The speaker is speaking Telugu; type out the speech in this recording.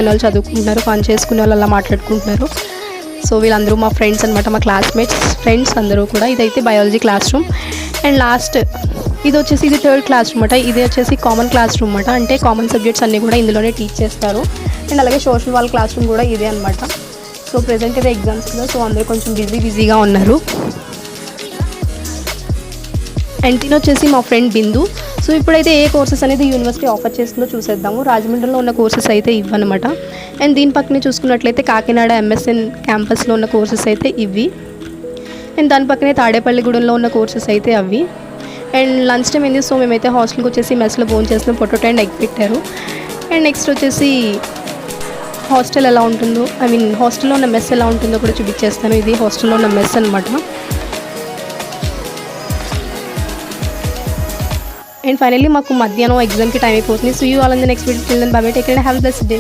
చేసుకునే వాళ్ళు చదువుకుంటున్నారు, ఫన్ చేసుకునే వాళ్ళు అలా మాట్లాడుకుంటున్నారు. సో వీళ్ళందరూ మా ఫ్రెండ్స్ అనమాట, మా క్లాస్మేట్స్ ఫ్రెండ్స్ అందరూ కూడా. ఇదైతే biology class room. And last ఇది వచ్చేసి ఇది థర్డ్ క్లాస్ రూమ్ అనమాట. ఇది వచ్చేసి కామన్ క్లాస్ రూమ్ అనమాట. అంటే కామన్ సబ్జెక్ట్స్ అన్నీ కూడా ఇందులోనే టీచ్ చేస్తారు. అండ్ అలాగే సోషల్ వాళ్ళ క్లాస్ రూమ్ కూడా ఇదే అనమాట. సో ప్రెజెంట్ ఇదే ఎగ్జామ్స్ కదా, సో అందరూ కొంచెం బిజీగా ఉన్నారు. అండ్ తిని వచ్చేసి మా ఫ్రెండ్ బిందు. సో ఇప్పుడైతే ఏ కోర్సెస్ అనేది యూనివర్సిటీ ఆఫర్ చేస్తుందో చూసేద్దాము. రాజమండ్రిలో ఉన్న కోర్సెస్ అయితే ఇవ్వనమాట. అండ్ దీని పక్కనే చూసుకున్నట్లయితే కాకినాడ ఎంఎస్ఎన్ క్యాంపస్లో ఉన్న కోర్సెస్ అయితే ఇవి. అండ్ దాని పక్కనే తాడేపల్లిగూడెంలో ఉన్న కోర్సెస్ అయితే అవి. అండ్ లంచ్ టైం అయింది, సో మేమైతే హాస్టల్కి వచ్చేసి మెస్లో భోజనం చేస్తున్నాం. పొటాటో అండ్ ఎగ్ పెట్టారు. అండ్ నెక్స్ట్ వచ్చేసి హాస్టల్ ఎలా ఉంటుందో, హాస్టల్లో ఉన్న మెస్ ఎలా ఉంటుందో కూడా చూపించేస్తాను. ఇది హాస్టల్లో ఉన్న మెస్ అనమాట. అండ్ ఫైనల్లీ మాకు మధ్యాహ్నం ఎగ్జామ్కి టైం అయిపోతుంది. So you all in the next video. Till then bye bye, take care and have a blessed day.